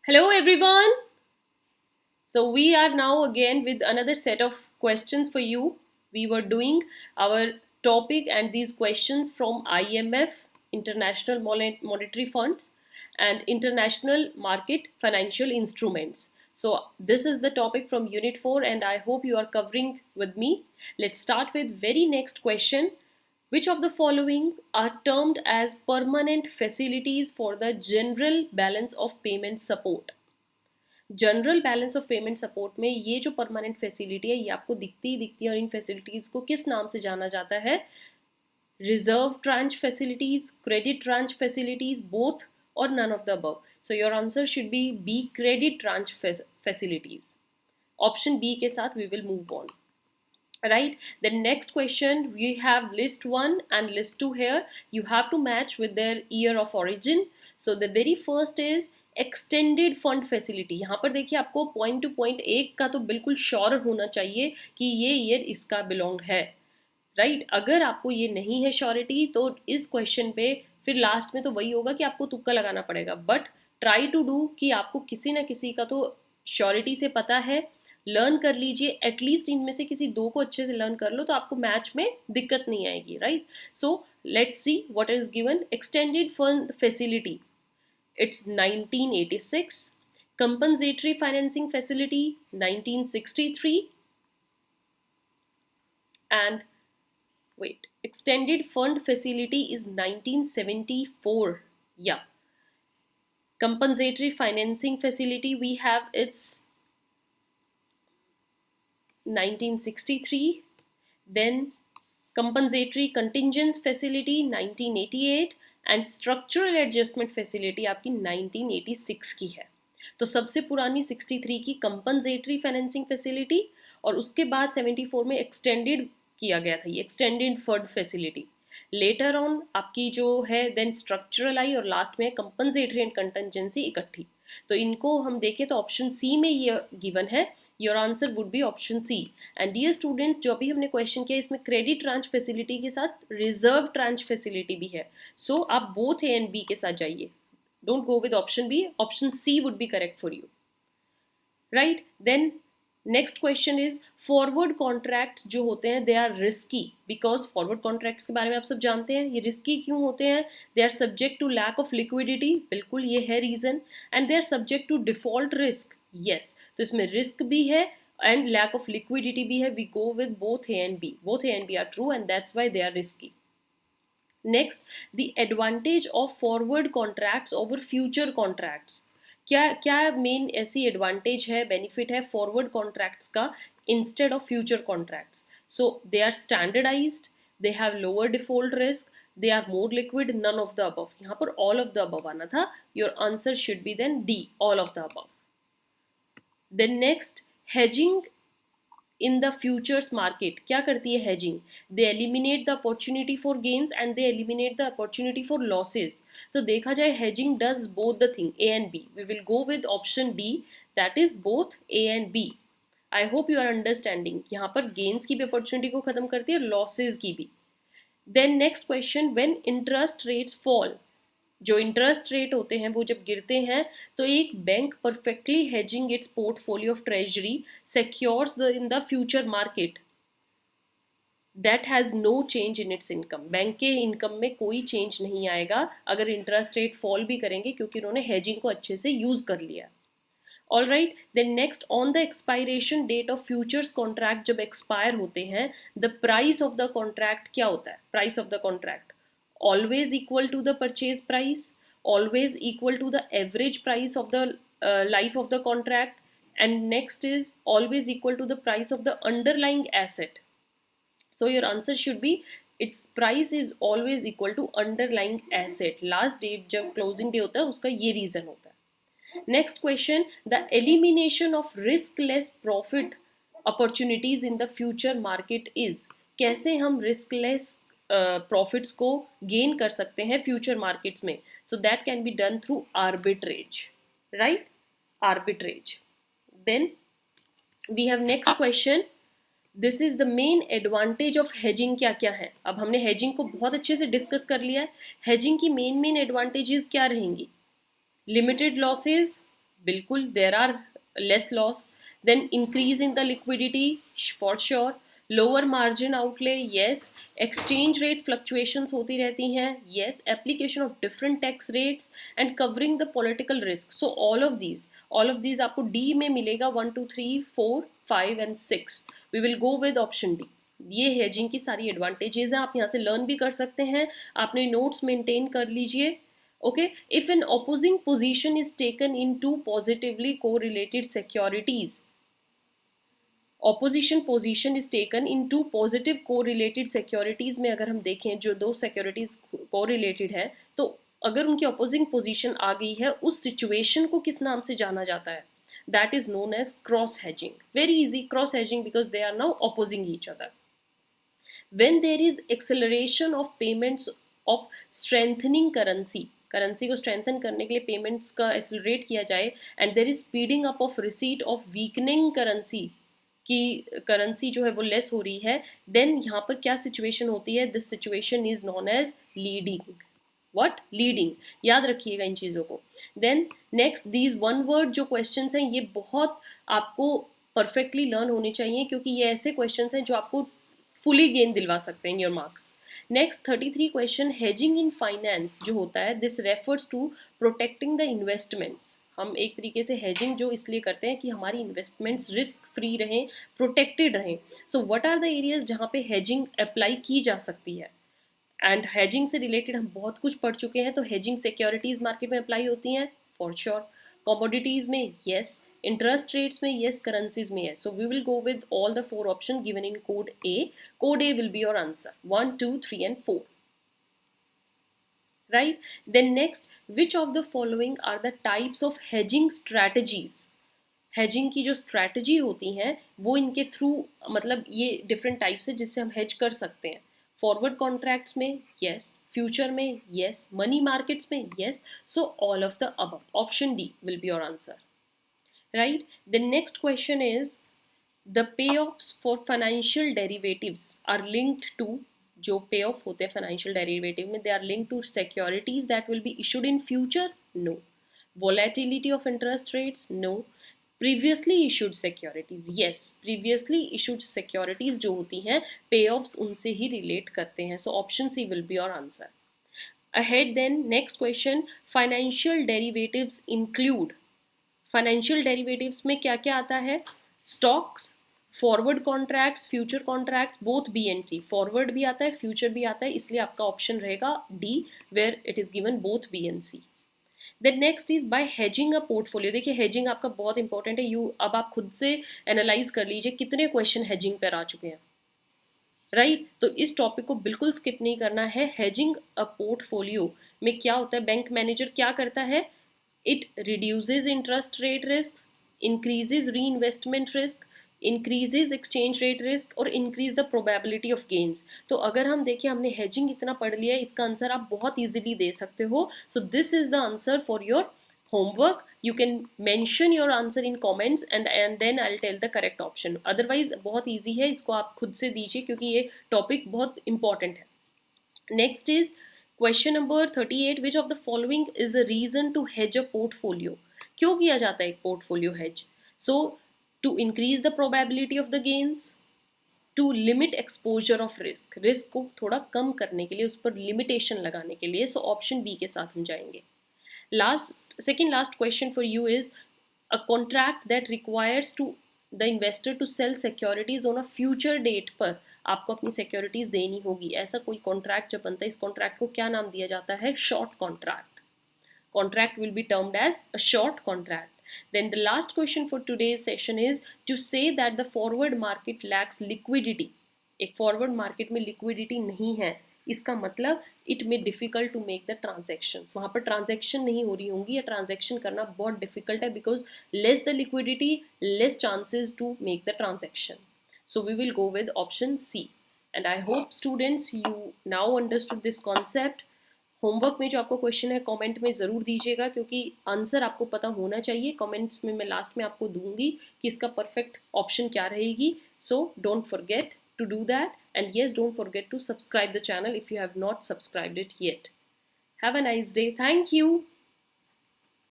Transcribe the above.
Hello everyone. So we are now again with another set of questions for you. We were doing our topic and these questions from IMF, International Monetary Funds, and International Market Financial Instruments. So this is the topic from Unit 4 and I hope you are covering with me. Let's start with very next question. Which of the following are termed as permanent facilities for the general balance of payment support? General balance of payment support में ये जो permanent facility है ये आपको दिखती ही दिखती है और इन फैसिलिटीज़ को किस नाम से जाना जाता है? Reserve tranche facilities, credit tranche facilities, both और none of the above. So your answer should be B, credit tranche facilities. Option B के साथ we will move on. Right, the next question, we have list 1 and list 2 here. You have to match with their year of origin. So the very first is extended fund facility. यहाँ पर देखिए आपको point two point एक का तो बिल्कुल sure होना चाहिए कि ये ईयर इसका बिलोंग है. राइट, अगर आपको ये नहीं है श्योरिटी तो इस क्वेश्चन पे फिर लास्ट में तो वही होगा कि आपको तुक्का लगाना पड़ेगा. बट ट्राई टू डू कि आपको किसी ना किसी का तो श्योरिटी से पता है. लर्न कर लीजिए, एटलीस्ट इनमें से किसी दो को अच्छे से लर्न कर लो तो आपको मैच में दिक्कत नहीं आएगी. Right, so let's see what is given. Extended fund facility, it's 1986. Compensatory financing facility 1963. And wait, extended fund facility is 1974. Yeah, compensatory financing facility we have, it's 1963. Then compensatory contingents facility 1988 and structural adjustment facility आपकी 1986 की है. तो सबसे पुरानी 63 की compensatory financing facility और उसके बाद 74 में एक्सटेंडेड किया गया था ये extended fund facility. Later on आपकी जो है देन स्ट्रक्चरल आई और लास्ट में कंपनसेटरी एंड कंटिजेंसी इकट्ठी. तो इनको हम देखें तो ऑप्शन सी में ये गिवन है. Your answer would be option C. And dear students, जो अभी हमने क्वेश्चन किया इसमें क्रेडिट ट्रांच फैसिलिटी के साथ रिजर्व ट्रांच फैसिलिटी भी है. सो आप बोथ ए एंड बी के साथ जाइए. Don't go with option B. Option C would be correct for you. Right, then next question is forward contracts जो होते हैं they are risky. Because forward contracts के बारे में आप सब जानते हैं. ये रिस्की क्यों होते हैं? They are subject to lack of liquidity. बिल्कुल ये है reason. And they are subject to default risk. Yes, तो इसमें रिस्क भी है एंड लैक ऑफ लिक्विडिटी भी है. We go with both A and B. Both A and B are true and that's why they are risky. Next, the advantage of forward contracts over future contracts. क्या क्या main ऐसी advantage है, benefit है forward contracts का instead of future contracts? So they are standardised, they have lower default risk, they are more liquid, none of the above. यहाँ पर all of the above आना था. Your answer should be then D, all of the above. Then next, hedging in the futures market. क्या करती है hedging? They eliminate the opportunity for gains and they eliminate the opportunity for losses. तो देखा जाए hedging does both the thing, A and B. We will go with option D, that is both A and B. I hope you are understanding. यहाँ पर gains की भी opportunity को खत्म करती है, लॉसेज की भी. Then next question, when interest rates fall. जो इंटरेस्ट रेट होते हैं वो जब गिरते हैं तो एक bank perfectly hedging its portfolio of treasury secures the in the future market that has no change in its income. Bank के इनकम में कोई चेंज नहीं आएगा अगर इंटरेस्ट रेट फॉल भी करेंगे क्योंकि उन्होंने हेजिंग को अच्छे से यूज कर लिया. All right, then next, on the expiration date of futures contract जब एक्सपायर होते हैं the price of the contract क्या होता है? Price of the contract always equal to the purchase price, always equal to the average price of the life of the contract, and next is always equal to the price of the underlying asset. So your answer should be its price is always equal to underlying asset. Last date जब closing day होता है उसका ये reason होता है. Next question, the elimination of riskless profit opportunities in the future market is. कैसे हम riskless profits को गेन कर सकते हैं फ्यूचर मार्केट्स में? So that can be done through arbitrage. Right, arbitrage. Then we have next question, this is the main advantage of hedging. क्या क्या है? अब हमने हेजिंग को बहुत अच्छे से डिस्कस कर लिया है. हेजिंग की मेन एडवांटेजेस क्या रहेंगी? लिमिटेड लॉसेज, बिल्कुल there are less loss. Then increase in the liquidity for sure. Lower margin outlay, yes. Exchange rate fluctuations होती रहती हैं, yes. Application of different tax rates and covering the political risk. So all of these आपको D में मिलेगा. 1 2 3 4 5 and 6. We will go with option D. ये hedging की सारी advantages हैं, आप यहाँ से लर्न भी कर सकते हैं. आपने नोट्स मेंटेन कर लीजिए. Okay, if an opposing position is taken in two positively correlated securities, opposition position is taken in two positive correlated securities में अगर हम देखें जो दो securities correlated है, तो अगर उनकी opposing position आ गई है, उस situation को किस नाम से जाना जाता है? That is known as cross hedging. Very easy, cross hedging, because they are now opposing each other. When there is acceleration of payments of strengthening currency को स्ट्रेंथन करने के लिए पेमेंट्स का एक्सेलरेट किया जाए, and there is speeding up of receipt of weakening currency, की currency जो है वो लेस हो रही है, देन यहाँ पर क्या सिचुएशन होती है? This situation is known as leading. What? Leading. याद रखिएगा इन चीज़ों को. Then next, these one word जो क्वेश्चन हैं ये बहुत आपको परफेक्टली लर्न होने चाहिए, क्योंकि ये ऐसे क्वेश्चन हैं जो आपको फुली गेन दिलवा सकते हैं in your marks. Next 33 question, hedging in finance जो होता है, this refers to protecting the investments. हम एक तरीके से हेजिंग जो इसलिए करते हैं कि हमारी इन्वेस्टमेंट्स रिस्क फ्री रहें, प्रोटेक्टेड रहें. So what are the areas जहाँ पे हेजिंग अप्लाई की जा सकती है? एंड हेजिंग से रिलेटेड हम बहुत कुछ पढ़ चुके हैं. तो हेजिंग सिक्योरिटीज मार्केट में अप्लाई होती हैं फॉर श्योर. कमोडिटीज में येस. इंटरेस्ट रेट्स में येस. करेंसीज में yes. So we will go with all the 4 option given in code A. Code A will be your answer 1 2 3 and 4. Right? Then next, which of the following are the types of hedging strategies? Hedging की जो strategy होती हैं वो इनके through, मतलब ये different types है जिससे हम हेज कर सकते हैं. फॉरवर्ड कॉन्ट्रैक्ट्स में येस. फ्यूचर में येस. मनी मार्केट्स में yes. So all of the above. Option D will be your answer. Right. The next question is the payoffs for financial derivatives are linked to, जो payoff होते हैं financial derivative में, they are linked to securities that will be issued in future? No. Volatility of interest rates? No. Previously issued securities? Yes. Previously issued securities जो होती हैं पे offs उनसे ही relate करते हैं. So option C will be your answer. Ahead then next question, financial derivatives include. Financial derivatives में क्या क्या आता है? Stocks, forward contracts, future contracts, both B and C. Forward भी आता है, फ्यूचर भी आता है, इसलिए आपका ऑप्शन रहेगा D, where it is given both B and C. Then next is by hedging a portfolio. देखिए हेजिंग आपका बहुत इंपॉर्टेंट है. अब आप खुद से एनालाइज कर लीजिए कितने क्वेश्चन हेजिंग पर आ चुके हैं. राइट. तो इस टॉपिक को बिल्कुल स्किप नहीं करना है. हेजिंग अ पोर्टफोलियो में क्या होता है? बैंक मैनेजर क्या करता है? It reduces interest rate risks, increases reinvestment risk, increases exchange rate risk और increase the probability of gains. तो अगर हम देखें, हमने hedging इतना पढ़ लिया है, इसका आंसर आप बहुत easily दे सकते हो. So this is the answer for your homework. You can mention your answer in comments and then I'll tell the correct option. Otherwise बहुत easy है, इसको आप खुद से दीजिए क्योंकि ये topic बहुत important है. Next is question number 38, which of the following is a reason to hedge a portfolio. क्यों किया जाता है एक portfolio hedge? So to increase the probability of the gains, to limit exposure of risk, risk को थोड़ा कम करने के लिए, उस पर लिमिटेशन लगाने के लिए. सो ऑप्शन बी के साथ हम जाएंगे. Second last question for you is a contract that requires to the investor to sell securities on a future date पर आपको अपनी सिक्योरिटीज देनी होगी. ऐसा कोई कॉन्ट्रैक्ट जब बनता है, इस कॉन्ट्रैक्ट को क्या नाम दिया जाता है? Short contract. Contract will be termed as a short contract. Then the last question for today's session is to say that the forward market lacks liquidity. एक forward market में liquidity नहीं है, इसका मतलब it may difficult to make the transactions. वहाँ पर transaction नहीं हो रही होंगी या transaction करना बहुत difficult है, because less the liquidity, less chances to make the transaction. So we will go with option C. And I hope students you now understood this concept. Homework में जो आपको क्वेश्चन है कमेंट में ज़रूर दीजिएगा, क्योंकि आंसर आपको पता होना चाहिए. कमेंट्स में मैं लास्ट में आपको दूंगी कि इसका परफेक्ट ऑप्शन क्या रहेगी. So don't forget to do that, and yes, don't forget to subscribe the channel if you have not subscribed it yet. Have a nice day. Thank you.